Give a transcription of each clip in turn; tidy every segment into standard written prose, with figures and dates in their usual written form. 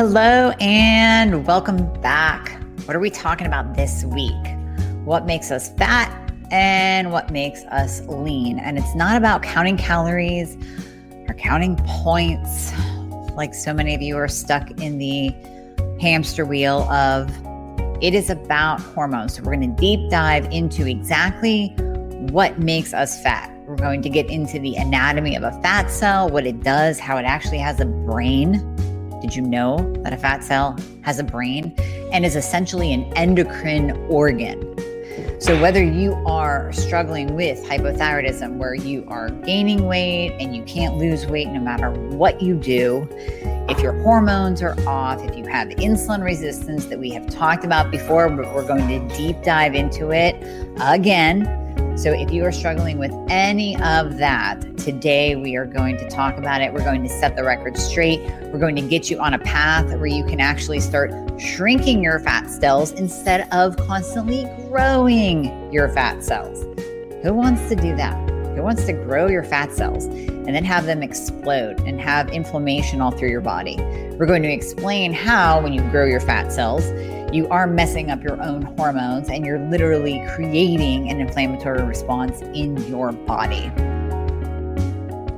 Hello and welcome back. What are we talking about this week? What makes us fat and what makes us lean? And it's not about counting calories or counting points like so many of you are stuck in the hamster wheel of. It is about hormones. So we're going to deep dive into exactly what makes us fat. We're going to get into the anatomy of a fat cell, what it does, how it actually has a brain. Did you know that a fat cell has a brain and is essentially an endocrine organ? So whether you are struggling with hypothyroidism, where you are gaining weight and you can't lose weight no matter what you do, if your hormones are off, if you have insulin resistance that we have talked about before, but we're going to deep dive into it again. So if you are struggling with any of that, today we are going to talk about it. We're going to set the record straight. We're going to get you on a path where you can actually start shrinking your fat cells instead of constantly growing your fat cells. Who wants to do that? Who wants to grow your fat cells and then have them explode and have inflammation all through your body? We're going to explain how, when you grow your fat cells, you are messing up your own hormones and you're literally creating an inflammatory response in your body.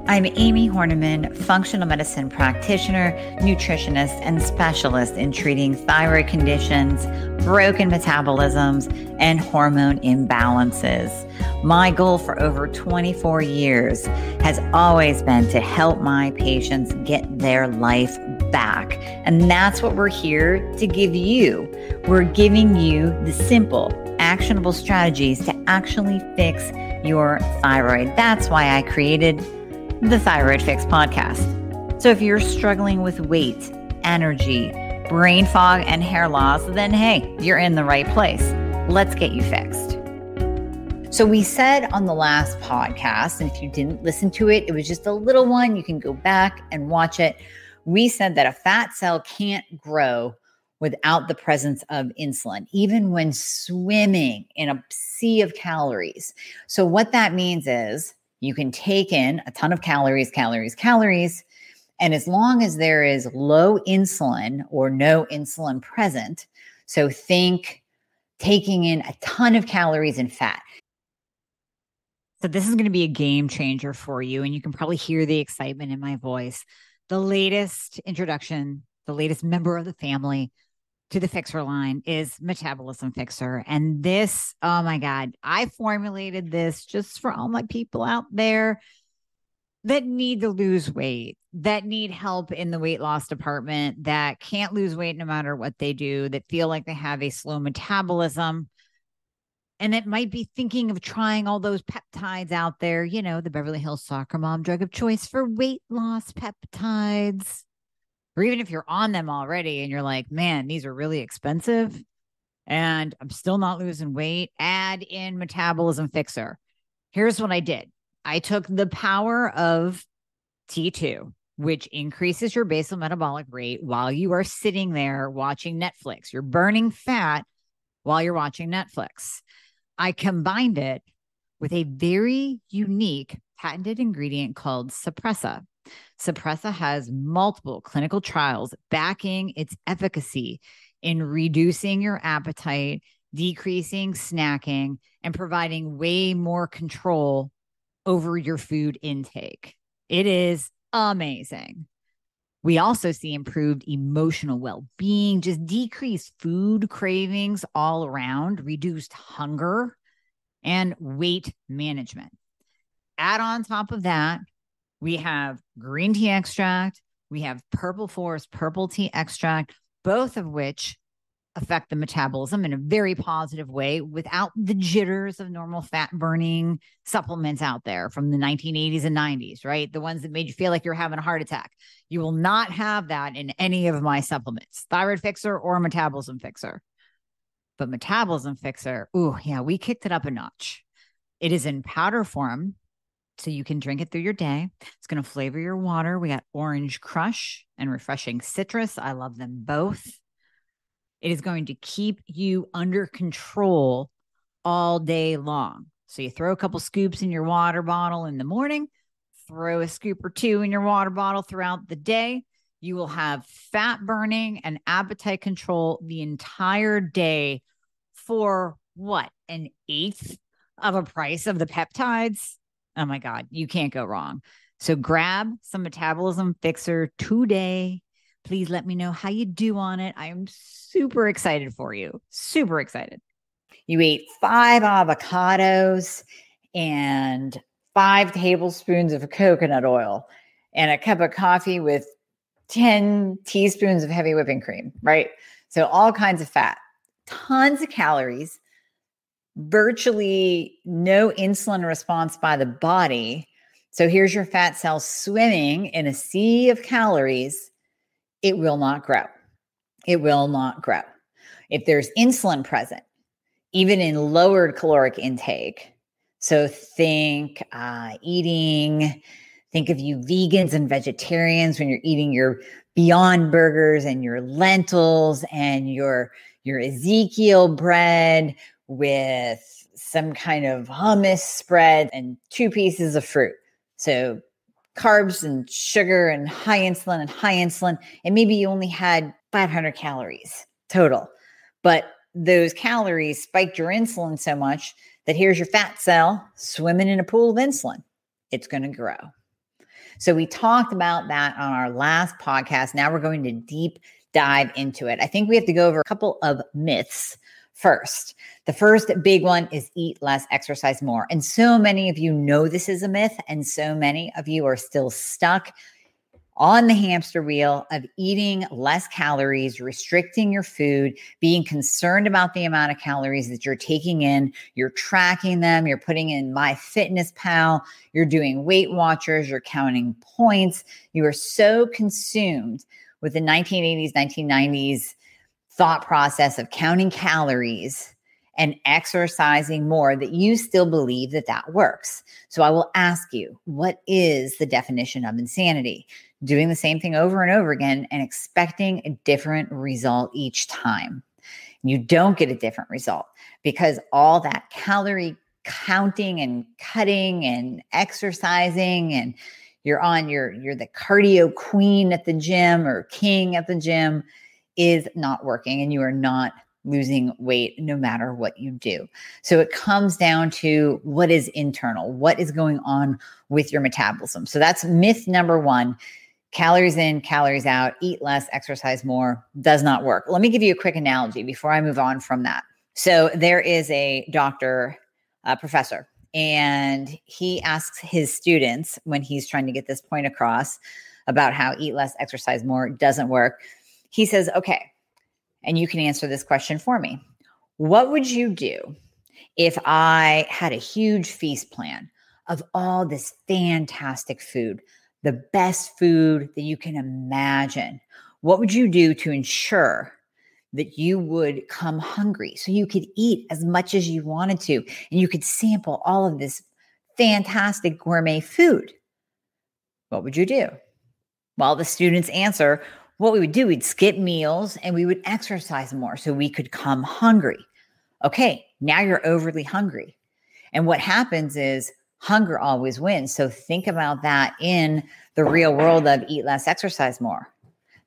I'm Amie Hornaman, functional medicine practitioner, nutritionist, and specialist in treating thyroid conditions, broken metabolisms, and hormone imbalances. My goal for over 24 years has always been to help my patients get their life back. And that's what we're here to give you. We're giving you the simple, actionable strategies to actually fix your thyroid. That's why I created the Thyroid Fixxr podcast. So if you're struggling with weight, energy, brain fog, and hair loss, then hey, you're in the right place. Let's get you fixed. So we said on the last podcast, and if you didn't listen to it, it was just a little one. You can go back and watch it. We said that a fat cell can't grow without the presence of insulin, even when swimming in a sea of calories. So what that means is you can take in a ton of calories, and as long as there is low insulin or no insulin present, so think taking in a ton of calories and fat. So this is going to be a game changer for you, and you can probably hear the excitement in my voice. The latest introduction, the latest member of the family to the Fixxr line is Metabolism Fixxr. And this, oh my God, I formulated this just for all my people out there that need to lose weight, that need help in the weight loss department, that can't lose weight no matter what they do, that feel like they have a slow metabolism, and that might be thinking of trying all those peptides out there, you know, the Beverly Hills soccer mom drug of choice for weight loss peptides. Or even if you're on them already and you're like, man, these are really expensive and I'm still not losing weight, add in Metabolism Fixxr. Here's what I did. I took the power of T2, which increases your basal metabolic rate while you are sitting there watching Netflix. You're burning fat while you're watching Netflix. I combined it with a very unique patented ingredient called Suppressa. Suppressa has multiple clinical trials backing its efficacy in reducing your appetite, decreasing snacking, and providing way more control over your food intake. It is amazing. We also see improved emotional well-being, just decreased food cravings all around, reduced hunger, and weight management. Add on top of that, we have green tea extract, we have purple forest purple tea extract, both of which affect the metabolism in a very positive way without the jitters of normal fat burning supplements out there from the 1980s and 90s, right? The ones that made you feel like you're having a heart attack. You will not have that in any of my supplements, Thyroid Fixxr or Metabolism Fixxr. But Metabolism Fixxr, ooh, yeah, we kicked it up a notch. It is in powder form, so you can drink it through your day. It's going to flavor your water. We got orange crush and refreshing citrus. I love them both. It is going to keep you under control all day long. So you throw a couple scoops in your water bottle in the morning, throw a scoop or two in your water bottle throughout the day. You will have fat burning and appetite control the entire day for what? An eighth of a price of the peptides? Oh my God, you can't go wrong. So grab some Metabolism Fixxr today. Please let me know how you do on it. I am super excited for you. Super excited. You ate 5 avocados and 5 tablespoons of coconut oil and a cup of coffee with 10 teaspoons of heavy whipping cream, right? So all kinds of fat, tons of calories, virtually no insulin response by the body. So here's your fat cell swimming in a sea of calories. It will not grow. It will not grow. If there's insulin present, even in lowered caloric intake, so think of you vegans and vegetarians when you're eating your Beyond Burgers and your lentils and your Ezekiel bread with some kind of hummus spread and 2 pieces of fruit. So carbs and sugar and high insulin, and maybe you only had 500 calories total. But those calories spiked your insulin so much that here's your fat cell swimming in a pool of insulin. It's going to grow. So we talked about that on our last podcast. Now we're going to deep dive into it. I think we have to go over a couple of myths first. The first big one is eat less, exercise more. And so many of you know this is a myth, and so many of you are still stuck on the hamster wheel of eating less calories, restricting your food, being concerned about the amount of calories that you're taking in. You're tracking them. You're putting in MyFitnessPal. You're doing Weight Watchers. You're counting points. You are so consumed with the 1980s, 1990s thought process of counting calories and exercising more that you still believe that that works. So I will ask you, what is the definition of insanity? Doing the same thing over and over again and expecting a different result each time. You don't get a different result because all that calorie counting and cutting and exercising, and you're the cardio queen at the gym or king at the gym, is not working, and you are not losing weight no matter what you do. So it comes down to what is internal, what is going on with your metabolism. So that's myth number 1. Calories in, calories out, eat less, exercise more, does not work. Let me give you a quick analogy before I move on from that. So there is a doctor, a professor, and he asks his students when he's trying to get this point across about how eat less, exercise more doesn't work. He says, okay, and you can answer this question for me. What would you do if I had a huge feast plan of all this fantastic food, the best food that you can imagine? What would you do to ensure that you would come hungry so you could eat as much as you wanted to and you could sample all of this fantastic gourmet food? What would you do? Well, the students answer, what we would do, we'd skip meals and we would exercise more so we could come hungry. Okay, now you're overly hungry. And what happens is hunger always wins. So think about that in the real world of eat less, exercise more.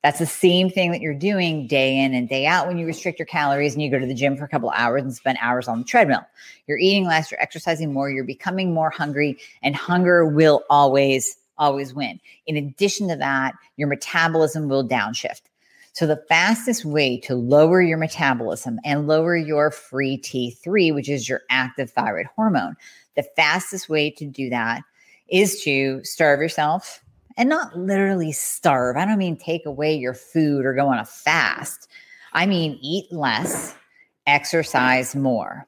That's the same thing that you're doing day in and day out when you restrict your calories and you go to the gym for a couple of hours and spend hours on the treadmill. You're eating less, you're exercising more, you're becoming more hungry, and hunger will always win. In addition to that, your metabolism will downshift. So the fastest way to lower your metabolism and lower your free T3, which is your active thyroid hormone, the fastest way to do that is to starve yourself, and not literally starve. I don't mean take away your food or go on a fast. I mean eat less, exercise more.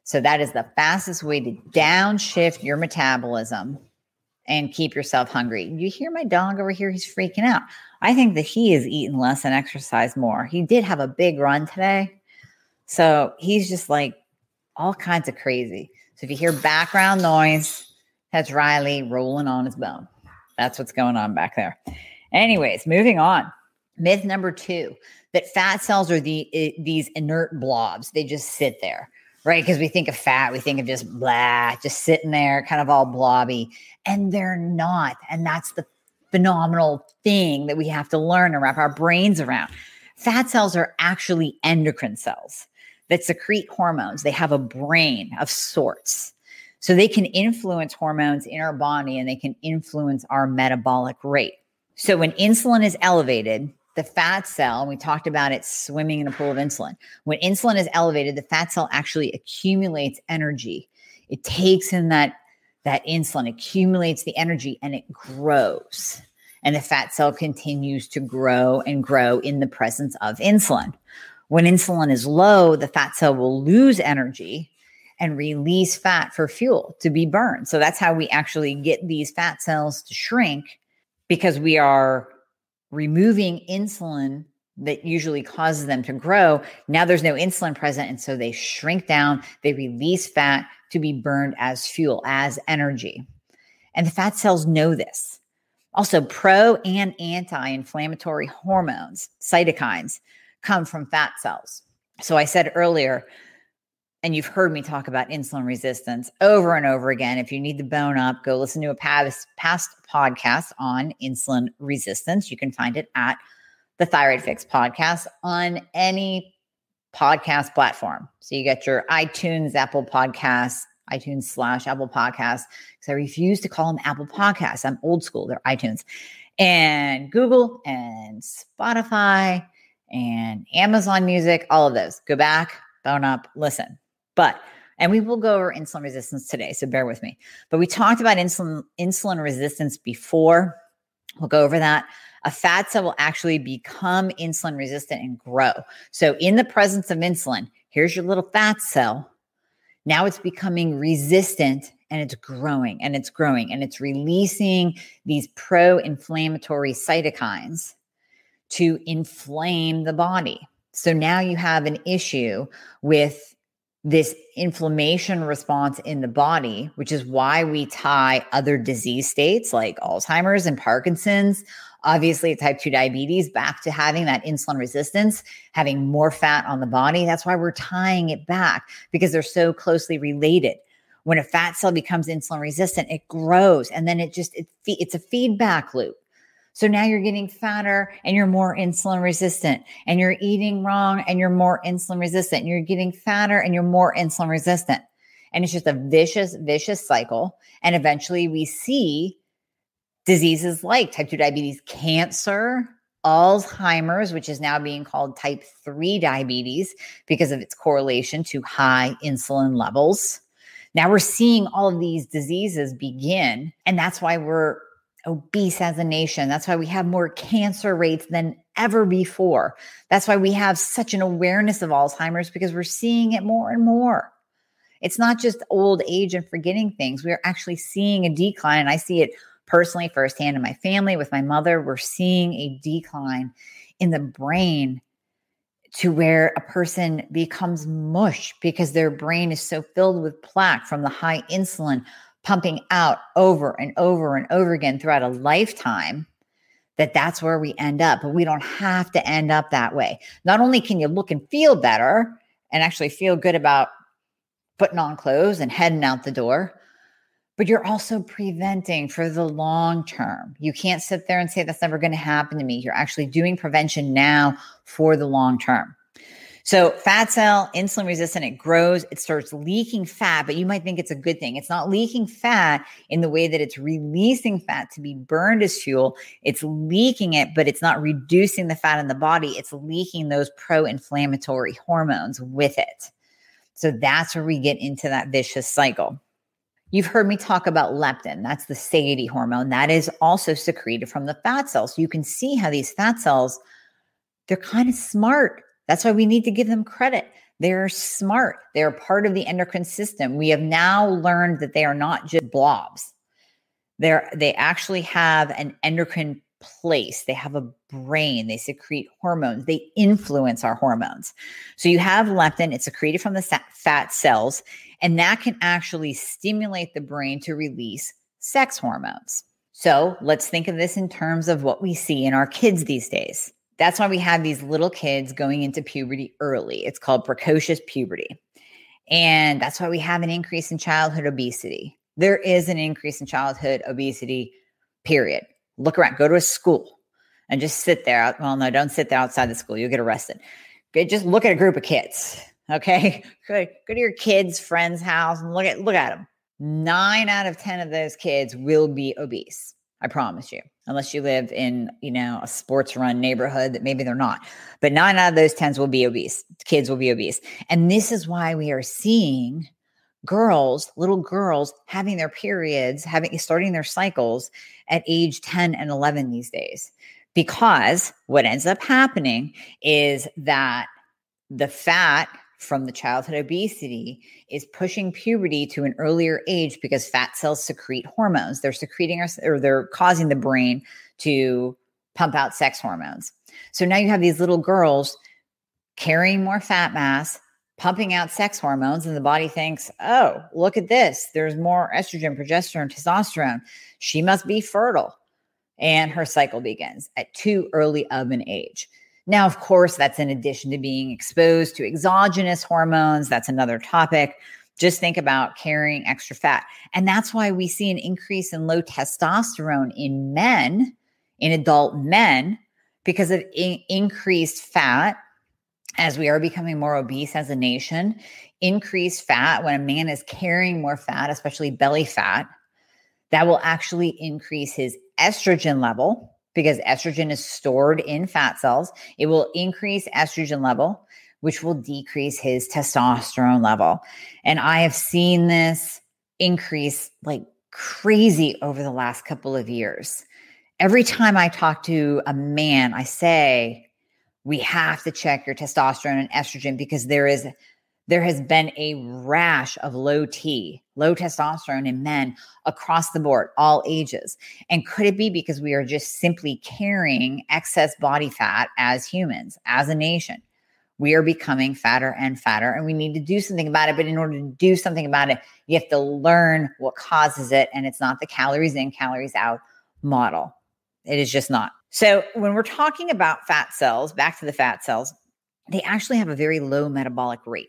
So that is the fastest way to downshift your metabolism and keep yourself hungry. You hear my dog over here? He's freaking out. I think that he is eating less and exercise more. He did have a big run today. So he's just like all kinds of crazy. So if you hear background noise, that's Riley rolling on his bone. That's what's going on back there. Anyways, moving on. Myth number 2, that fat cells are these inert blobs. They just sit there, right? Because we think of fat, we think of just sitting there, kind of all blobby. And they're not. And that's the phenomenal thing that we have to learn and wrap our brains around. Fat cells are actually endocrine cells that secrete hormones. They have a brain of sorts. So they can influence hormones in our body and they can influence our metabolic rate. So when insulin is elevated, the fat cell, and we talked about it swimming in a pool of insulin. When insulin is elevated, the fat cell actually accumulates energy. It takes in that insulin, accumulates the energy, and it grows. And the fat cell continues to grow and grow in the presence of insulin. When insulin is low, the fat cell will lose energy and release fat for fuel to be burned. So that's how we actually get these fat cells to shrink, because we are removing insulin that usually causes them to grow. Now there's no insulin present, and so they shrink down. They release fat to be burned as fuel, as energy. And the fat cells know this. Also, pro and anti-inflammatory hormones, cytokines, come from fat cells. So I said earlier, and you've heard me talk about insulin resistance over and over again. If you need to bone up, go listen to a past podcast on insulin resistance. You can find it at the Thyroid Fix podcast on any podcast platform. So you get your iTunes, Apple Podcasts, iTunes/Apple Podcasts, because I refuse to call them Apple Podcasts. I'm old school. They're iTunes. And Google and Spotify and Amazon Music, all of those. Go back, bone up, listen. And we will go over insulin resistance today, so bear with me. But we talked about insulin resistance before. We'll go over that. A fat cell will actually become insulin resistant and grow. So in the presence of insulin, here's your little fat cell. Now it's becoming resistant and it's growing and it's growing and it's releasing these pro-inflammatory cytokines to inflame the body. So now you have an issue with this inflammation response in the body, which is why we tie other disease states like Alzheimer's and Parkinson's, obviously type 2 diabetes, back to having that insulin resistance, having more fat on the body. That's why we're tying it back, because they're so closely related. When a fat cell becomes insulin resistant, it grows, and then it's a feedback loop. So now you're getting fatter and you're more insulin resistant, and you're eating wrong and you're more insulin resistant, and you're getting fatter and you're more insulin resistant. And it's just a vicious cycle. And eventually we see diseases like type 2 diabetes, cancer, Alzheimer's, which is now being called type 3 diabetes because of its correlation to high insulin levels. Now we're seeing all of these diseases begin, and that's why we're obese as a nation. That's why we have more cancer rates than ever before. That's why we have such an awareness of Alzheimer's, because we're seeing it more and more. It's not just old age and forgetting things. We're actually seeing a decline. And I see it personally firsthand in my family with my mother. We're seeing a decline in the brain to where a person becomes mush because their brain is so filled with plaque from the high insulin pumping out over and over and over again throughout a lifetime, that's where we end up. But we don't have to end up that way. Not only can you look and feel better and actually feel good about putting on clothes and heading out the door, but you're also preventing for the long term. You can't sit there and say that's never going to happen to me. You're actually doing prevention now for the long term. So fat cell, insulin resistant, it grows, it starts leaking fat, but you might think it's a good thing. It's not leaking fat in the way that it's releasing fat to be burned as fuel. It's leaking it, but it's not reducing the fat in the body. It's leaking those pro-inflammatory hormones with it. So that's where we get into that vicious cycle. You've heard me talk about leptin. That's the satiety hormone. That is also secreted from the fat cells. So you can see how these fat cells, they're kind of smart. That's why we need to give them credit. They're smart. They're part of the endocrine system. We have now learned that they are not just blobs. They actually have an endocrine place. They have a brain. They secrete hormones. They influence our hormones. So you have leptin. It's secreted from the fat cells, and that can actually stimulate the brain to release sex hormones. So let's think of this in terms of what we see in our kids these days. That's why we have these little kids going into puberty early. It's called precocious puberty. And that's why we have an increase in childhood obesity. There is an increase in childhood obesity, period. Look around, go to a school and just sit there. Well, no, don't sit there outside the school. You'll get arrested. Okay, just look at a group of kids. Okay. Go to your kid's friend's house and look at them. 9 out of 10 of those kids will be obese. I promise you, unless you live in, a sports run neighborhood that maybe they're not, but 9 out of those 10 will be obese. Kids will be obese. And this is why we are seeing little girls having their periods, starting their cycles at age 10 and 11 these days, because what ends up happening is that the fat from the childhood obesity is pushing puberty to an earlier age because fat cells secrete hormones. They're causing the brain to pump out sex hormones. So now you have these little girls carrying more fat mass, pumping out sex hormones, and the body thinks, oh, look at this. There's more estrogen, progesterone, testosterone. She must be fertile. And her cycle begins at too early of an age. Now, of course, that's in addition to being exposed to exogenous hormones. That's another topic. Just think about carrying extra fat. And that's why we see an increase in low testosterone in men, in adult men, because of increased fat. As we are becoming more obese as a nation, increased fat, when a man is carrying more fat, especially belly fat, that will actually increase his estrogen level, because estrogen is stored in fat cells. It will increase estrogen level, which will decrease his testosterone level. And I have seen this increase like crazy over the last couple of years. Every time I talk to a man, I say, we have to check your testosterone and estrogen, because there has been a rash of low testosterone in men across the board, all ages. And could it be because we are just simply carrying excess body fat as humans, as a nation? We are becoming fatter and fatter, and we need to do something about it. But in order to do something about it, you have to learn what causes it. And it's not the calories in, calories out model. It is just not. So when we're talking about fat cells, back to the fat cells, they actually have a very low metabolic rate.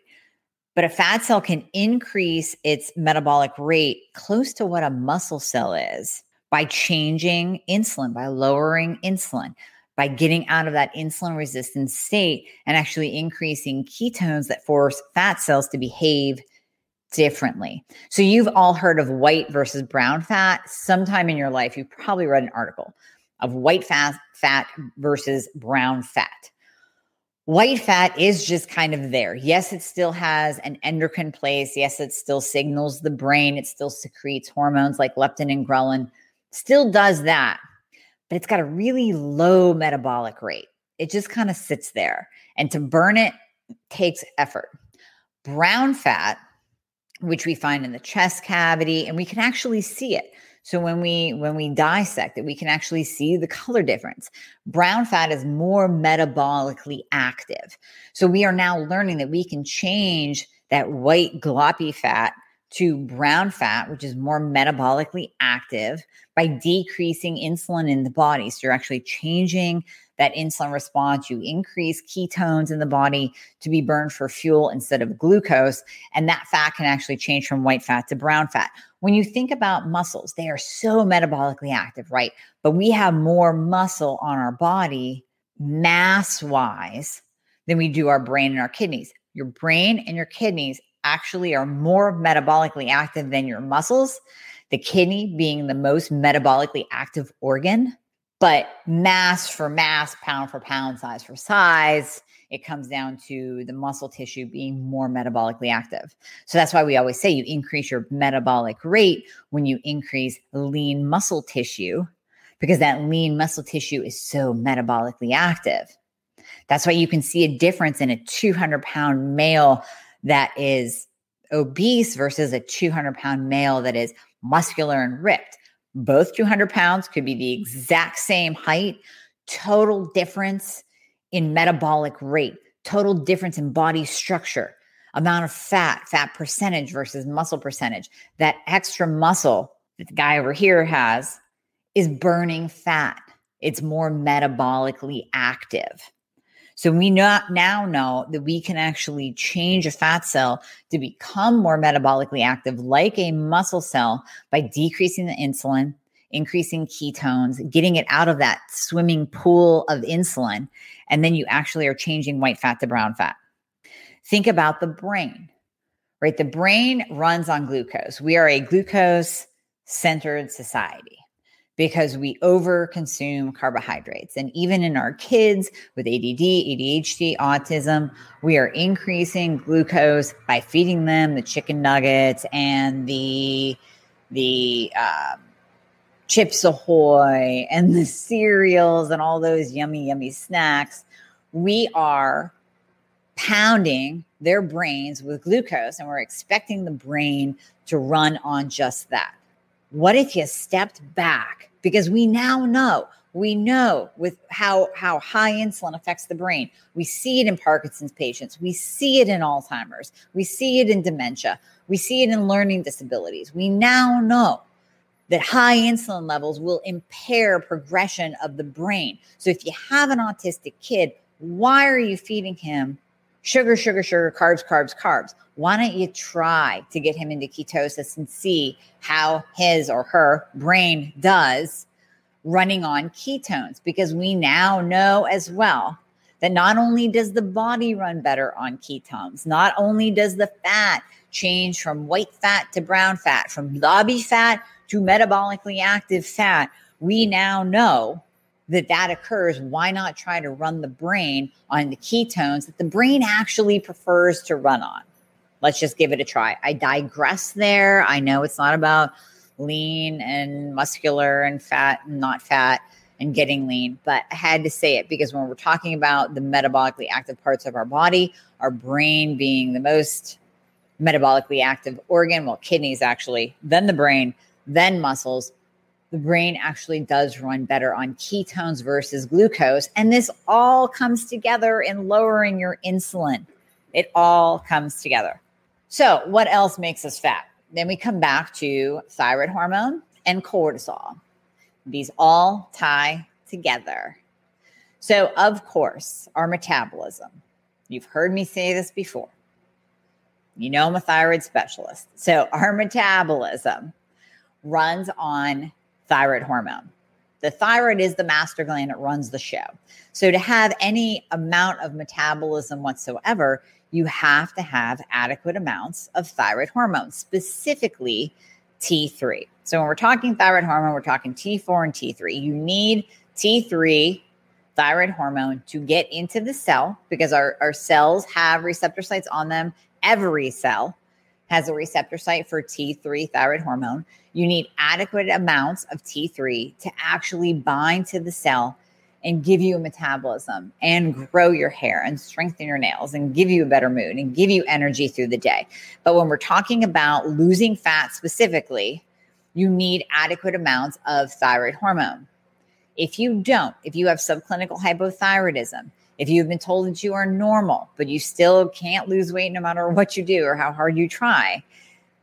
But a fat cell can increase its metabolic rate close to what a muscle cell is by changing insulin, by lowering insulin, by getting out of that insulin resistant state and actually increasing ketones that force fat cells to behave differently. So you've all heard of white versus brown fat. Sometime in your life, you've probably read an article of white fat versus brown fat. White fat is just kind of there. Yes, it still has an endocrine place. Yes, it still signals the brain. It still secretes hormones like leptin and ghrelin. Still does that, but it's got a really low metabolic rate. It just kind of sits there. And to burn it takes effort. Brown fat, which we find in the chest cavity, and we can actually see it. So when we dissect it, we can actually see the color difference. Brown fat is more metabolically active. So we are now learning that we can change that white gloppy fat to brown fat, which is more metabolically active, by decreasing insulin in the body. So you're actually changing that insulin response. You increase ketones in the body to be burned for fuel instead of glucose. And that fat can actually change from white fat to brown fat. When you think about muscles, they are so metabolically active, right? But we have more muscle on our body mass-wise than we do our brain and our kidneys. Your brain and your kidneys actually are more metabolically active than your muscles, the kidney being the most metabolically active organ. But mass for mass, pound for pound, size for size, it comes down to the muscle tissue being more metabolically active. So that's why we always say you increase your metabolic rate when you increase lean muscle tissue, because that lean muscle tissue is so metabolically active. That's why you can see a difference in a 200-pound male that is obese versus a 200-pound male that is muscular and ripped. Both 200 pounds could be the exact same height, total difference in metabolic rate, total difference in body structure, amount of fat percentage versus muscle percentage. That extra muscle that the guy over here has is burning fat. It's more metabolically active. So we now know that we can actually change a fat cell to become more metabolically active like a muscle cell by decreasing the insulin, increasing ketones, getting it out of that swimming pool of insulin, and then you actually are changing white fat to brown fat. Think about the brain, right? The brain runs on glucose. We are a glucose-centered society because we overconsume carbohydrates. And even in our kids with ADD, ADHD, autism, we are increasing glucose by feeding them the chicken nuggets and the Chips Ahoy and the cereals and all those yummy, yummy snacks. We are pounding their brains with glucose, and we're expecting the brain to run on just that. What if you stepped back? Because we know with how high insulin affects the brain. We see it in Parkinson's patients. We see it in Alzheimer's. We see it in dementia. We see it in learning disabilities. We now know that high insulin levels will impair progression of the brain. So if you have an autistic kid, why are you feeding him sugar, carbs? Why don't you try to get him into ketosis and see how his or her brain does running on ketones? Because we now know as well that not only does the body run better on ketones, not only does the fat change from white fat to brown fat, from lobby fat to metabolically active fat, we now know that occurs. Why not try to run the brain on the ketones that the brain actually prefers to run on? Let's just give it a try. I digress there. I know it's not about lean and muscular and fat and not fat and getting lean, but I had to say it because when we're talking about the metabolically active parts of our body, our brain being the most metabolically active organ, well, kidneys actually, then the brain, then muscles, the brain actually does run better on ketones versus glucose. And this all comes together in lowering your insulin. It all comes together. So what else makes us fat? Then we come back to thyroid hormone and cortisol. These all tie together. So of course, our metabolism. You've heard me say this before. You know I'm a thyroid specialist. So our metabolism runs on thyroid hormone. The thyroid is the master gland that runs the show. So to have any amount of metabolism whatsoever, you have to have adequate amounts of thyroid hormone, specifically T3. So when we're talking thyroid hormone, we're talking T4 and T3. You need T3 thyroid hormone to get into the cell because our cells have receptor sites on them. Every cell has a receptor site for T3 thyroid hormone. You need adequate amounts of T3 to actually bind to the cell and give you a metabolism and grow your hair and strengthen your nails and give you a better mood and give you energy through the day. But when we're talking about losing fat specifically, you need adequate amounts of thyroid hormone. If you don't, if you have subclinical hypothyroidism, if you've been told that you are normal, but you still can't lose weight no matter what you do or how hard you try,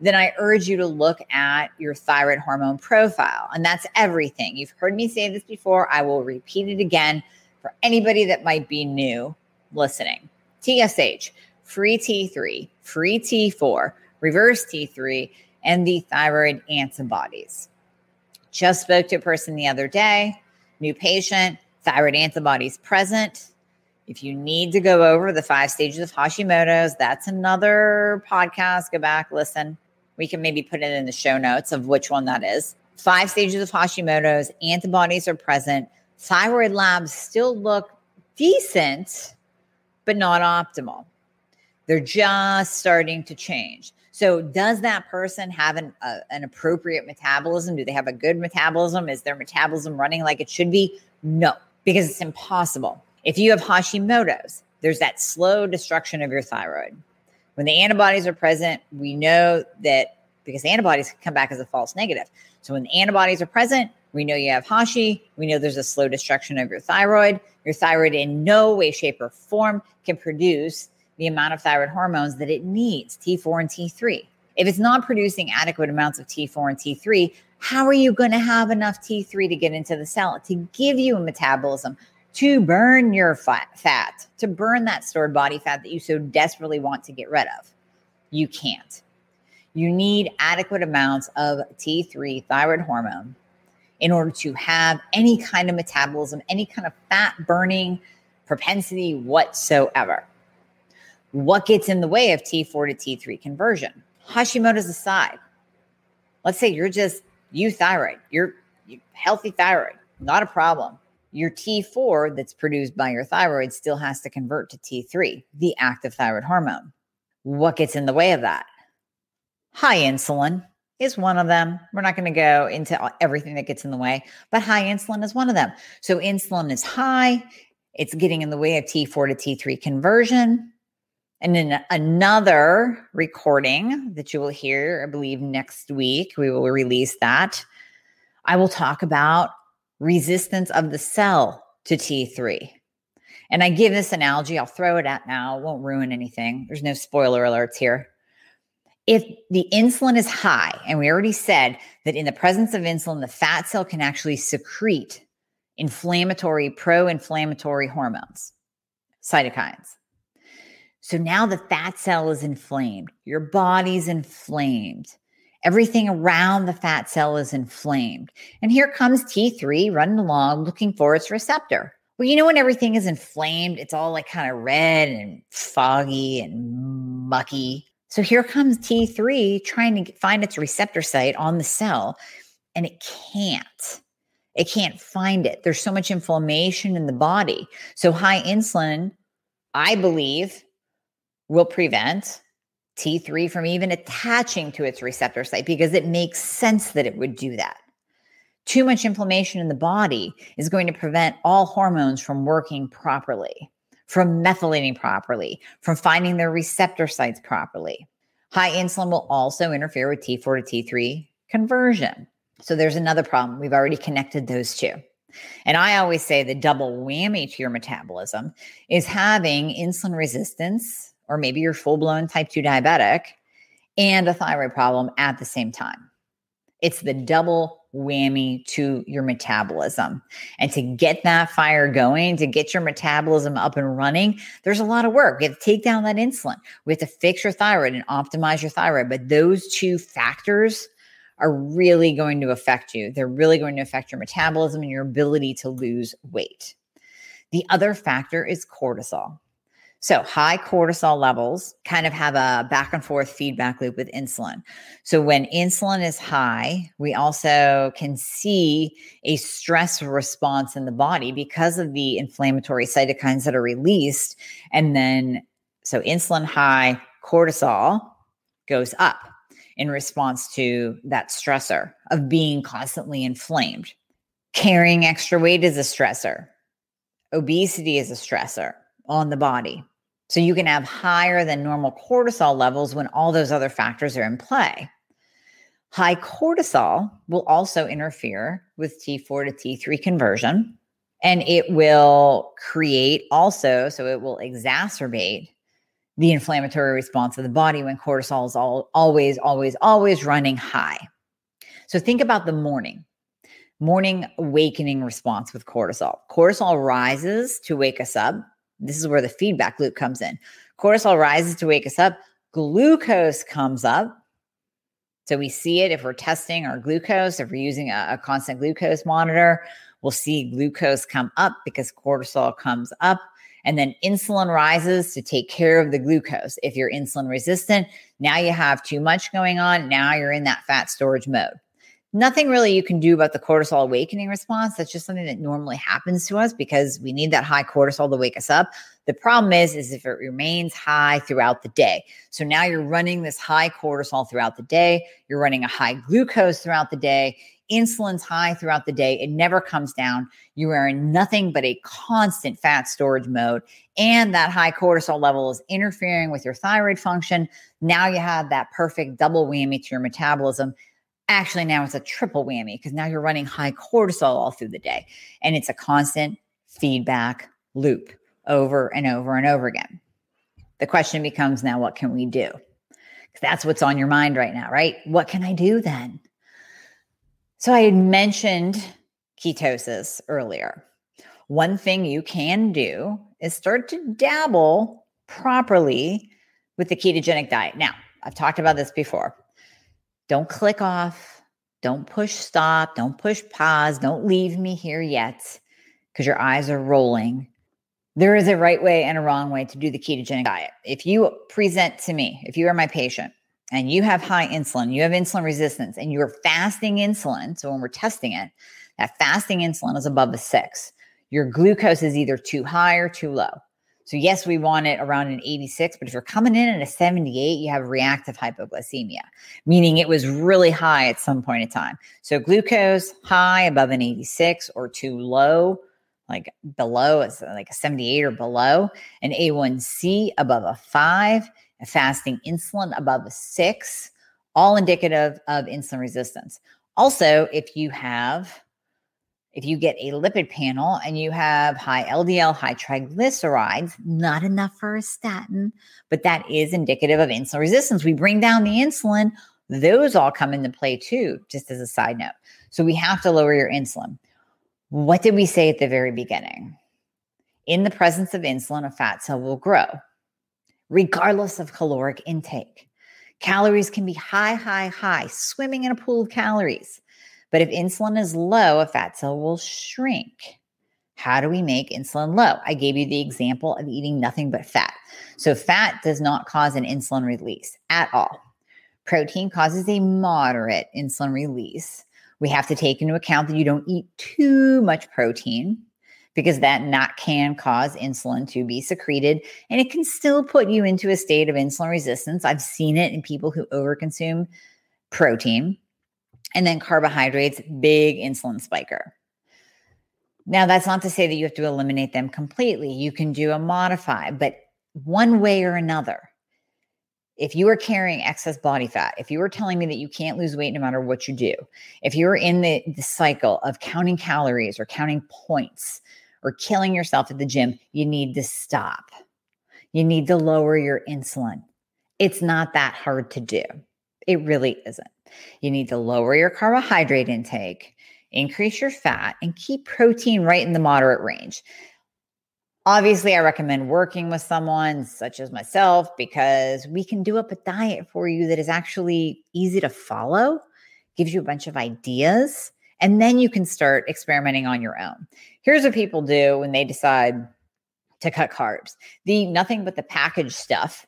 then I urge you to look at your thyroid hormone profile. And that's everything. You've heard me say this before. I will repeat it again for anybody that might be new listening. TSH, free T3, free T4, reverse T3, and the thyroid antibodies. Just spoke to a person the other day, new patient, thyroid antibodies present. If you need to go over the 5 stages of Hashimoto's, that's another podcast. Go back, listen. We can maybe put it in the show notes of which one that is. 5 stages of Hashimoto's, antibodies are present. Thyroid labs still look decent, but not optimal. They're just starting to change. So does that person have an appropriate metabolism? Do they have a good metabolism? Is their metabolism running like it should be? No, because it's impossible. If you have Hashimoto's, there's that slow destruction of your thyroid. When the antibodies are present, we know that because antibodies come back as a false negative. So when the antibodies are present, we know you have Hashi. We know there's a slow destruction of your thyroid. Your thyroid in no way, shape, or form can produce the amount of thyroid hormones that it needs, T4 and T3. If it's not producing adequate amounts of T4 and T3, how are you going to have enough T3 to get into the cell to give you a metabolism to burn your fat, to burn that stored body fat that you so desperately want to get rid of? You can't. You need adequate amounts of T3 thyroid hormone in order to have any kind of metabolism, any kind of fat burning propensity whatsoever. What gets in the way of T4 to T3 conversion? Hashimoto's aside. Let's say you're just euthyroid. You're healthy thyroid, not a problem. Your T4 that's produced by your thyroid still has to convert to T3, the active thyroid hormone. What gets in the way of that? High insulin is one of them. We're not going to go into everything that gets in the way, but high insulin is one of them. So insulin is high. It's getting in the way of T4 to T3 conversion. And in another recording that you will hear, I believe next week, we will release that. I will talk about resistance of the cell to T3. And I give this analogy. I'll throw it out now. It won't ruin anything. There's no spoiler alerts here. If the insulin is high, and we already said that in the presence of insulin, the fat cell can actually secrete inflammatory, pro-inflammatory hormones, cytokines. So now the fat cell is inflamed. Your body's inflamed. Everything around the fat cell is inflamed. And here comes T3 running along looking for its receptor. Well, you know, when everything is inflamed, it's all like kind of red and foggy and mucky. So here comes T3 trying to find its receptor site on the cell, and it can't. It can't find it. There's so much inflammation in the body. So high insulin, I believe, will prevent T3 from even attaching to its receptor site because it makes sense that it would do that. Too much inflammation in the body is going to prevent all hormones from working properly, from methylating properly, from finding their receptor sites properly. High insulin will also interfere with T4 to T3 conversion. So there's another problem. We've already connected those two. And I always say the double whammy to your metabolism is having insulin resistance, or maybe you're full-blown type 2 diabetic, and a thyroid problem at the same time. It's the double whammy to your metabolism. And to get that fire going, to get your metabolism up and running, there's a lot of work. We have to take down that insulin. We have to fix your thyroid and optimize your thyroid. But those two factors are really going to affect you. They're really going to affect your metabolism and your ability to lose weight. The other factor is cortisol. So high cortisol levels kind of have a back and forth feedback loop with insulin. So when insulin is high, we also can see a stress response in the body because of the inflammatory cytokines that are released. And then, so insulin high, cortisol goes up in response to that stressor of being constantly inflamed. Carrying extra weight is a stressor. Obesity is a stressor on the body. So you can have higher than normal cortisol levels when all those other factors are in play. High cortisol will also interfere with T4 to T3 conversion, and it will create also, so it will exacerbate the inflammatory response of the body when cortisol is always running high. So think about the morning awakening response with cortisol. Cortisol rises to wake us up. This is where the feedback loop comes in. Cortisol rises to wake us up. Glucose comes up. So we see it if we're testing our glucose, if we're using a constant glucose monitor, we'll see glucose come up because cortisol comes up. And then insulin rises to take care of the glucose. If you're insulin resistant, now you have too much going on. Now you're in that fat storage mode. Nothing really you can do about the cortisol awakening response. That's just something that normally happens to us because we need that high cortisol to wake us up. The problem is if it remains high throughout the day. So now you're running this high cortisol throughout the day. You're running a high glucose throughout the day. Insulin's high throughout the day. It never comes down. You are in nothing but a constant fat storage mode. And that high cortisol level is interfering with your thyroid function. Now you have that perfect double whammy to your metabolism. Actually, now it's a triple whammy because now you're running high cortisol all through the day. And it's a constant feedback loop over and over and over again. The question becomes now, what can we do? Because that's what's on your mind right now, right? What can I do then? So I had mentioned ketosis earlier. One thing you can do is start to dabble properly with the ketogenic diet. Now, I've talked about this before. Don't click off. Don't push stop. Don't push pause. Don't leave me here yet because your eyes are rolling. There is a right way and a wrong way to do the ketogenic diet. If you present to me, if you are my patient and you have high insulin, you have insulin resistance, and you're fasting insulin, so when we're testing it, that fasting insulin is above a 6. Your glucose is either too high or too low. So yes, we want it around an 86, but if you're coming in at a 78, you have reactive hypoglycemia, meaning it was really high at some point in time. So glucose high above an 86 or too low, like below, it's like a 78 or below, an A1C above a 5, a fasting insulin above a 6, all indicative of insulin resistance. Also, if you get a lipid panel and you have high LDL, high triglycerides, not enough for a statin, but that is indicative of insulin resistance. We bring down the insulin. Those all come into play too, just as a side note. So we have to lower your insulin. What did we say at the very beginning? In the presence of insulin, a fat cell will grow, regardless of caloric intake. Calories can be high, swimming in a pool of calories. But if insulin is low, a fat cell will shrink. How do we make insulin low? I gave you the example of eating nothing but fat. So fat does not cause an insulin release at all. Protein causes a moderate insulin release. We have to take into account that you don't eat too much protein because that can cause insulin to be secreted, and it can still put you into a state of insulin resistance. I've seen it in people who overconsume protein. And then carbohydrates, big insulin spiker. Now, that's not to say that you have to eliminate them completely. You can do a modify, but one way or another, if you are carrying excess body fat, if you are telling me that you can't lose weight no matter what you do, if you're in the cycle of counting calories or counting points or killing yourself at the gym, you need to stop. You need to lower your insulin. It's not that hard to do. It really isn't. You need to lower your carbohydrate intake, increase your fat, and keep protein right in the moderate range. Obviously, I recommend working with someone such as myself because we can do up a diet for you that is actually easy to follow, gives you a bunch of ideas, and then you can start experimenting on your own. Here's what people do when they decide to cut carbs. Nothing but the packaged stuff.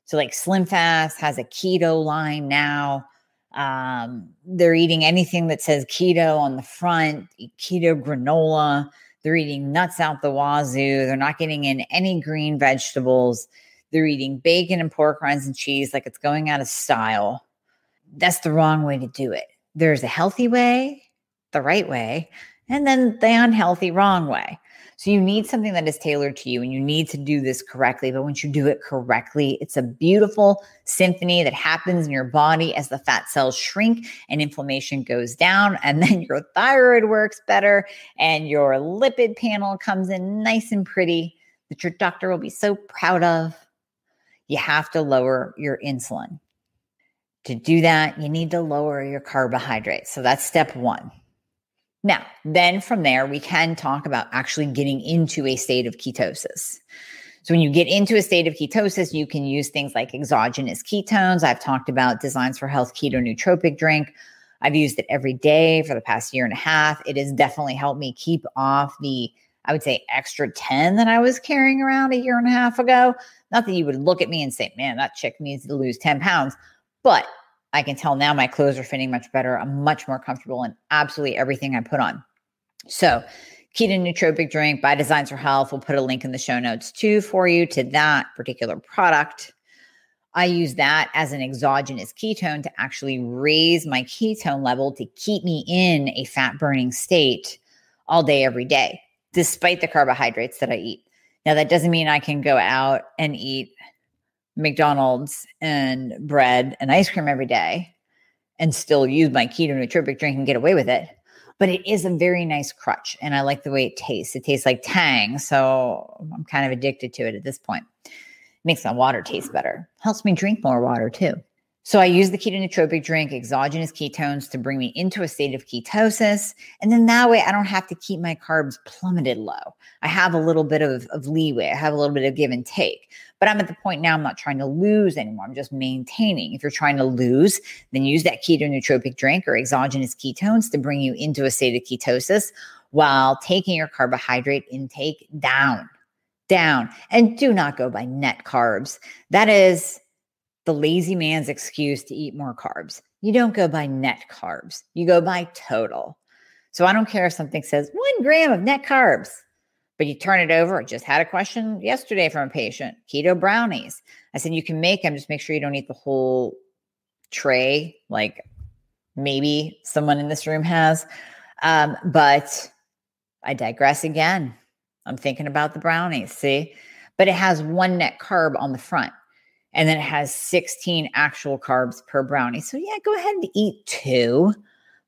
So like Slim Fast has a keto line now. They're eating anything that says keto on the front, keto granola. They're eating nuts out the wazoo. They're not getting in any green vegetables. They're eating bacon and pork rinds and cheese like it's going out of style. That's the wrong way to do it. There's a healthy way, the right way, and then the unhealthy wrong way. So you need something that is tailored to you, and you need to do this correctly. But once you do it correctly, it's a beautiful symphony that happens in your body as the fat cells shrink and inflammation goes down. And then your thyroid works better and your lipid panel comes in nice and pretty that your doctor will be so proud of. You have to lower your insulin. To do that, you need to lower your carbohydrates. So that's step one. Now, then from there, we can talk about actually getting into a state of ketosis. So when you get into a state of ketosis, you can use things like exogenous ketones. I've talked about Designs for Health Keto-Nootropic drink. I've used it every day for the past year and a half. It has definitely helped me keep off the, I would say, extra 10 that I was carrying around a year and a half ago. Not that you would look at me and say, man, that chick needs to lose 10 pounds. But I can tell now my clothes are fitting much better. I'm much more comfortable in absolutely everything I put on. So Keto-Nootropic drink by Designs for Health. We'll put a link in the show notes too for you to that particular product. I use that as an exogenous ketone to actually raise my ketone level to keep me in a fat burning state all day, every day, despite the carbohydrates that I eat. Now, that doesn't mean I can go out and eat McDonald's and bread and ice cream every day and still use my Keto-Nootropic drink and get away with it. But it is a very nice crutch, and I like the way it tastes. It tastes like Tang, so I'm kind of addicted to it at this point. It makes my water taste better. Helps me drink more water too. So I use the Keto-Nootropic drink, exogenous ketones, to bring me into a state of ketosis. And then that way I don't have to keep my carbs plummeted low. I have a little bit of leeway. I have a little bit of give and take. But I'm at the point now I'm not trying to lose anymore. I'm just maintaining. If you're trying to lose, then use that Keto-Nootropic drink or exogenous ketones to bring you into a state of ketosis while taking your carbohydrate intake down. And do not go by net carbs. That is the lazy man's excuse to eat more carbs. You don't go by net carbs. You go by total. So I don't care if something says 1 gram of net carbs, but you turn it over. I just had a question yesterday from a patient, keto brownies. I said, you can make them, just make sure you don't eat the whole tray, like maybe someone in this room has. But I digress again. I'm thinking about the brownies, see? But it has 1 net carb on the front. And then it has 16 actual carbs per brownie. So yeah, go ahead and eat 2.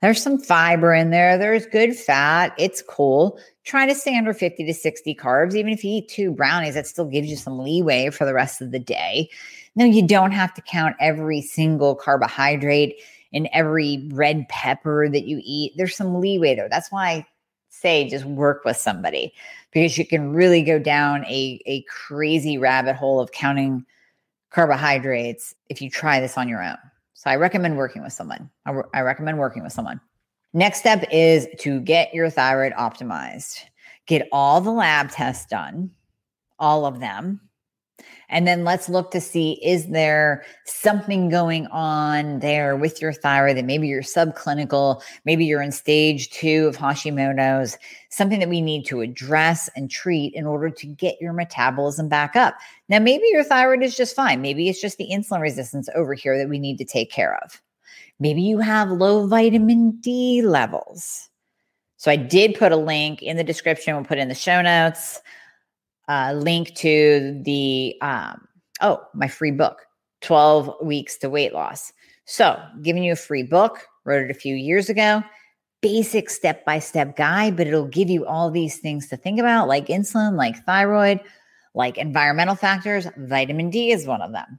There's some fiber in there. There's good fat. It's cool. Try to stay under 50 to 60 carbs. Even if you eat 2 brownies, that still gives you some leeway for the rest of the day. No, you don't have to count every single carbohydrate and every red pepper that you eat. There's some leeway there. That's why I say just work with somebody, because you can really go down a crazy rabbit hole of counting carbohydrates if you try this on your own. So I recommend working with someone. I recommend working with someone. Next step is to get your thyroid optimized. Get all the lab tests done, all of them. And then let's look to see, is there something going on there with your thyroid that maybe you're subclinical, maybe you're in stage 2 of Hashimoto's, something that we need to address and treat in order to get your metabolism back up. Now, maybe your thyroid is just fine. Maybe it's just the insulin resistance over here that we need to take care of. Maybe you have low vitamin D levels. So I did put a link in the description. We'll put it in the show notes. Link to the, my free book, 12 Weeks to Weight Loss. So giving you a free book, wrote it a few years ago, basic step-by-step guide, but it'll give you all these things to think about, like insulin, like thyroid, like environmental factors. Vitamin D is one of them.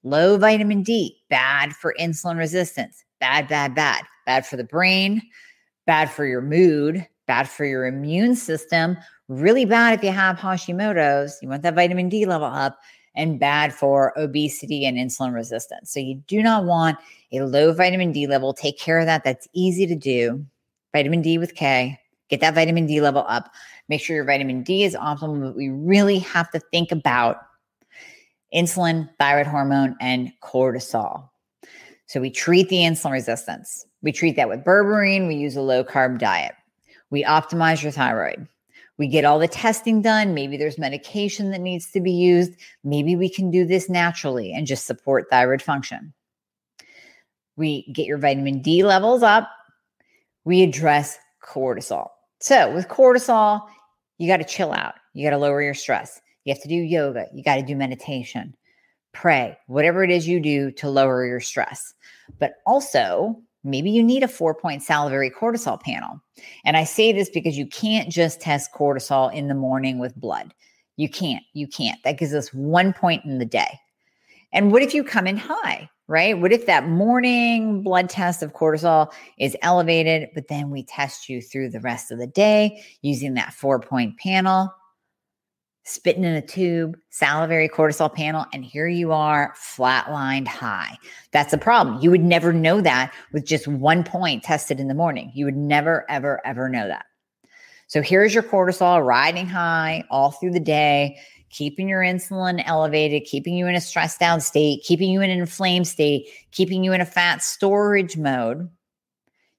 Low vitamin D, bad for insulin resistance, bad for the brain, bad for your mood, bad for your immune system, really bad if you have Hashimoto's, you want that vitamin D level up, and bad for obesity and insulin resistance. So you do not want a low vitamin D level. Take care of that. That's easy to do. Vitamin D with K, get that vitamin D level up. Make sure your vitamin D is optimal, but we really have to think about insulin, thyroid hormone, and cortisol. So we treat the insulin resistance. We treat that with berberine. We use a low carb diet. We optimize your thyroid. We get all the testing done. Maybe there's medication that needs to be used. Maybe we can do this naturally and just support thyroid function. We get your vitamin D levels up. We address cortisol. So with cortisol, you got to chill out. You got to lower your stress. You have to do yoga. You got to do meditation, pray, whatever it is you do to lower your stress. But also, maybe you need a 4-point salivary cortisol panel. And I say this because you can't just test cortisol in the morning with blood. You can't. That gives us 1 point in the day. And what if you come in high, right? What if that morning blood test of cortisol is elevated, but then we test you through the rest of the day using that 4-point panel, spitting in a tube, salivary cortisol panel, and here you are flatlined high. That's a problem. You would never know that with just 1 point tested in the morning. You would never, ever, ever know that. So here's your cortisol riding high all through the day, keeping your insulin elevated, keeping you in a stressed out state, keeping you in an inflamed state, keeping you in a fat storage mode.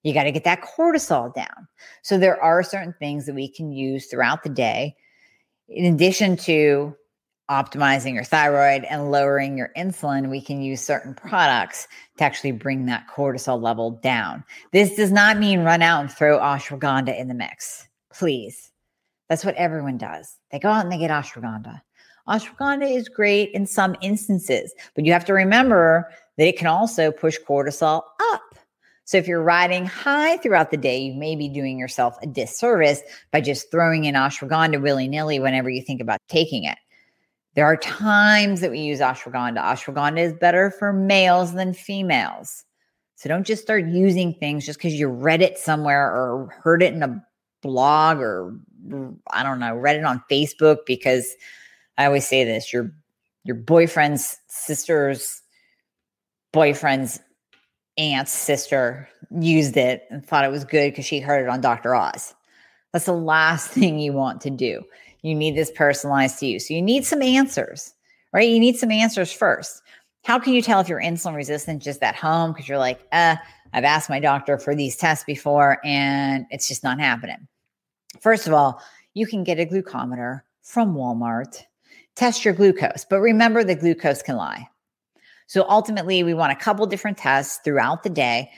You got to get that cortisol down. So there are certain things that we can use throughout the day in addition to optimizing your thyroid and lowering your insulin. We can use certain products to actually bring that cortisol level down. This does not mean run out and throw ashwagandha in the mix. Please. That's what everyone does. They go out and they get ashwagandha. Ashwagandha is great in some instances, but you have to remember that it can also push cortisol up. So if you're riding high throughout the day, you may be doing yourself a disservice by just throwing in ashwagandha willy-nilly whenever you think about taking it. There are times that we use ashwagandha. Ashwagandha is better for males than females. So don't just start using things just because you read it somewhere or heard it in a blog or, I don't know, read it on Facebook, because I always say this, your boyfriend's sister's boyfriend's aunt's sister used it and thought it was good because she heard it on Dr. Oz. That's the last thing you want to do. You need this personalized to you. So you need some answers, right? You need some answers first. How can you tell if you're insulin resistant just at home? Because you're like, I've asked my doctor for these tests before and it's just not happening. First of all, you can get a glucometer from Walmart, test your glucose, but remember that glucose can lie. So ultimately, we want a couple different tests throughout the day,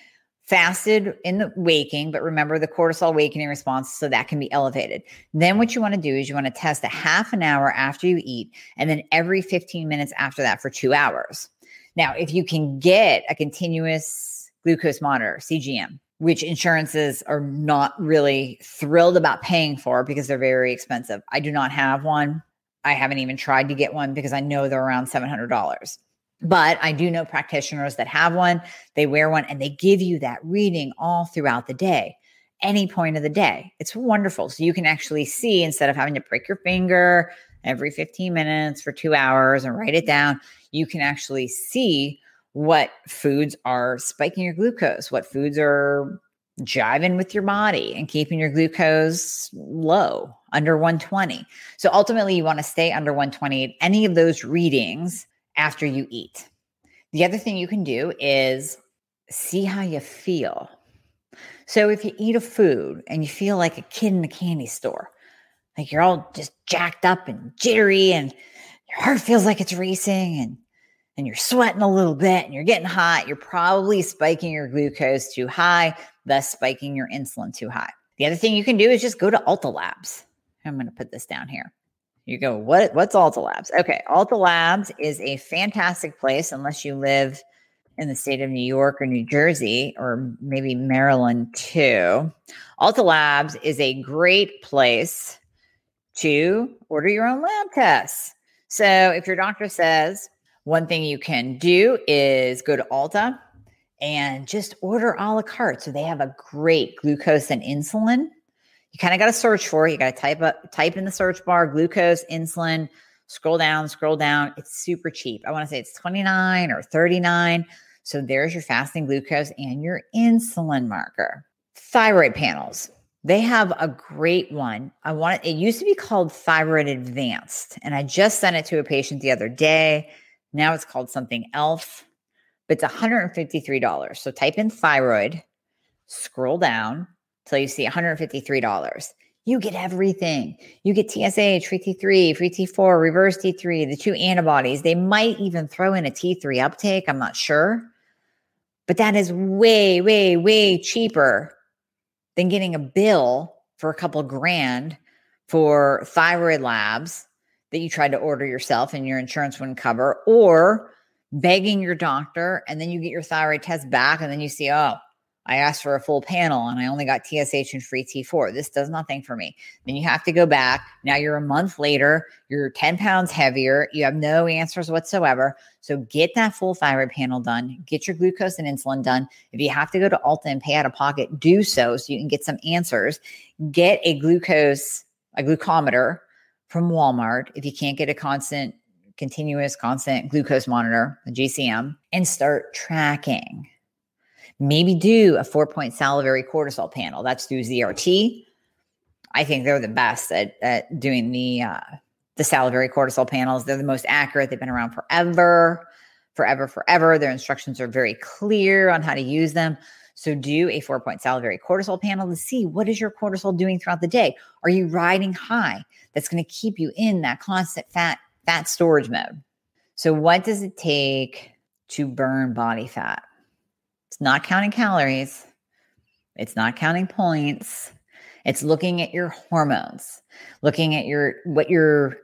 fasted in the waking, but remember the cortisol awakening response, so that can be elevated. Then what you want to do is you want to test a half an hour after you eat, and then every 15 minutes after that for 2 hours. Now, if you can get a continuous glucose monitor, CGM, which insurances are not really thrilled about paying for because they're very expensive. I do not have one. I haven't even tried to get one because I know they're around $700. But I do know practitioners that have one, they wear one, and they give you that reading all throughout the day, any point of the day. It's wonderful. So you can actually see, instead of having to prick your finger every 15 minutes for 2 hours and write it down, you can actually see what foods are spiking your glucose, what foods are jiving with your body and keeping your glucose low, under 120. So ultimately, you want to stay under 120 at any of those readings after you eat. The other thing you can do is see how you feel. So if you eat a food and you feel like a kid in a candy store, like you're all just jacked up and jittery and your heart feels like it's racing and you're sweating a little bit and you're getting hot, you're probably spiking your glucose too high, thus spiking your insulin too high. The other thing you can do is just go to Ulta Labs. I'm going to put this down here. You go, what's Ulta Labs? Okay, Ulta Labs is a fantastic place, unless you live in the state of New York or New Jersey, or maybe Maryland too. Ulta Labs is a great place to order your own lab tests. So if your doctor says, one thing you can do is go to Ulta and just order a la carte. So they have a great glucose and insulin. You kind of got to search for it. You got to type in the search bar, glucose, insulin, scroll down. It's super cheap. I want to say it's $29 or $39. So there's your fasting glucose and your insulin marker. Thyroid panels. They have a great one. It used to be called Thyroid Advanced, and I just sent it to a patient the other day. Now it's called something else, but it's $153. So type in thyroid, scroll down till you see $153. You get everything. You get TSH, free T3, free T4, reverse T3, the 2 antibodies. They might even throw in a T3 uptake. I'm not sure. But that is way, way, way cheaper than getting a bill for a couple grand for thyroid labs that you tried to order yourself and your insurance wouldn't cover, or begging your doctor and then you get your thyroid test back and then you see, I asked for a full panel and I only got TSH and free T4. This does nothing for me. Then you have to go back. Now you're a month later, you're 10 pounds heavier. You have no answers whatsoever. So get that full thyroid panel done. Get your glucose and insulin done. If you have to go to Ulta and pay out of pocket, do so you can get some answers. Get a glucometer from Walmart if you can't get a continuous glucose monitor, a GCM, and start tracking. Maybe do a 4-point salivary cortisol panel. That's through ZRT. I think they're the best at doing the salivary cortisol panels. They're the most accurate. They've been around forever. Their instructions are very clear on how to use them. So do a 4-point salivary cortisol panel to see, what is your cortisol doing throughout the day? Are you riding high? That's going to keep you in that constant fat storage mode. So what does it take to burn body fat? It's not counting calories. It's not counting points. It's looking at your hormones, looking at what your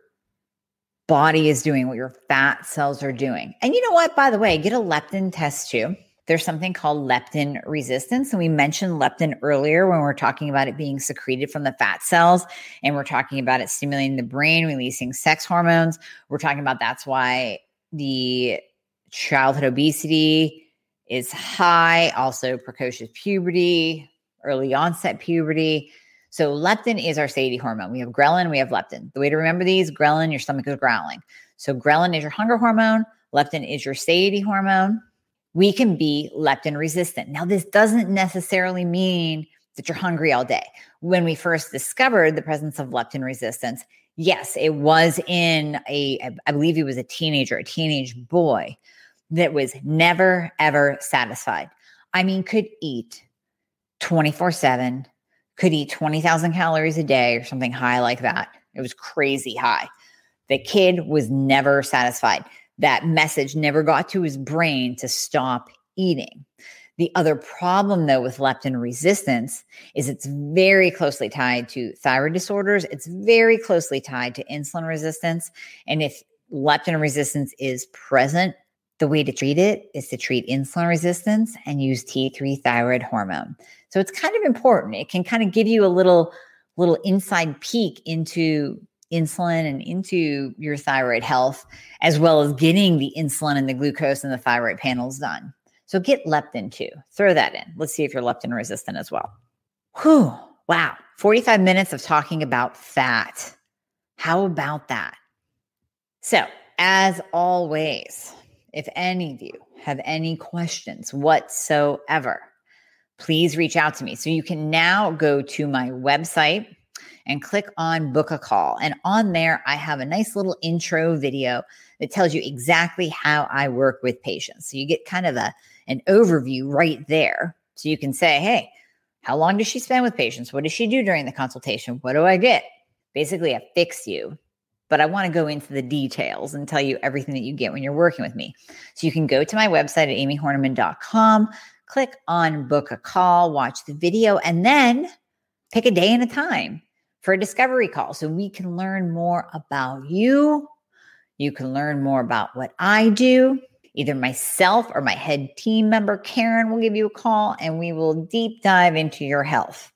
body is doing, what your fat cells are doing. And you know what? By the way, get a leptin test too. There's something called leptin resistance. And we mentioned leptin earlier when we were talking about it being secreted from the fat cells. And we're talking about it stimulating the brain, releasing sex hormones. We're talking about that's why the childhood obesity is high, also precocious puberty, early onset puberty. So leptin is our satiety hormone. We have ghrelin, we have leptin. The way to remember these, ghrelin, your stomach is growling. So ghrelin is your hunger hormone. Leptin is your satiety hormone. We can be leptin resistant. Now, this doesn't necessarily mean that you're hungry all day. When we first discovered the presence of leptin resistance, yes, it was in I believe he was a teenage boy that was never, ever satisfied. I mean, could eat 24/7, could eat 20,000 calories a day or something high like that. It was crazy high. The kid was never satisfied. That message never got to his brain to stop eating. The other problem, though, with leptin resistance is it's very closely tied to thyroid disorders. It's very closely tied to insulin resistance. And if leptin resistance is present, the way to treat it is to treat insulin resistance and use T3 thyroid hormone. So it's kind of important. It can kind of give you a little inside peek into insulin and into your thyroid health, as well as getting the insulin and the glucose and the thyroid panels done. So get leptin too. Throw that in. Let's see if you're leptin resistant as well. Whew. Wow. 45 minutes of talking about fat. How about that? So as always, if any of you have any questions whatsoever, please reach out to me. So you can now go to my website and click on book a call. And on there, I have a nice little intro video that tells you exactly how I work with patients. So you get kind of an overview right there. So you can say, hey, how long does she spend with patients? What does she do during the consultation? What do I get? Basically, I fix you. But I want to go into the details and tell you everything that you get when you're working with me. So you can go to my website at amiehornaman.com, click on book a call, watch the video, and then pick a day and a time for a discovery call so we can learn more about you. You can learn more about what I do. Either myself or my head team member, Karen, will give you a call and we will deep dive into your health,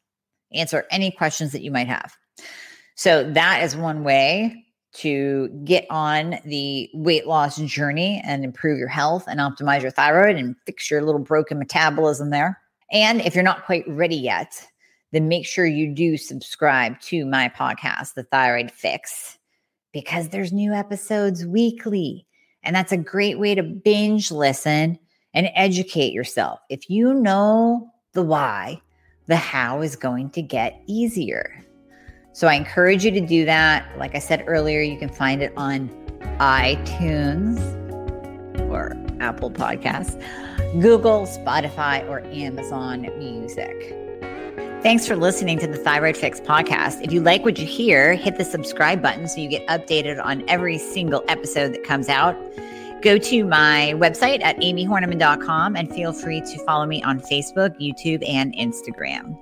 answer any questions that you might have. So that is one way to get on the weight loss journey and improve your health and optimize your thyroid and fix your little broken metabolism there. And if you're not quite ready yet, then make sure you do subscribe to my podcast, The Thyroid Fix, because there's new episodes weekly. And that's a great way to binge listen and educate yourself. If you know the why, the how is going to get easier. So I encourage you to do that. Like I said earlier, you can find it on iTunes or Apple Podcasts, Google, Spotify, or Amazon Music. Thanks for listening to the Thyroid Fix podcast. If you like what you hear, hit the subscribe button so you get updated on every single episode that comes out. Go to my website at amiehornaman.com and feel free to follow me on Facebook, YouTube, and Instagram.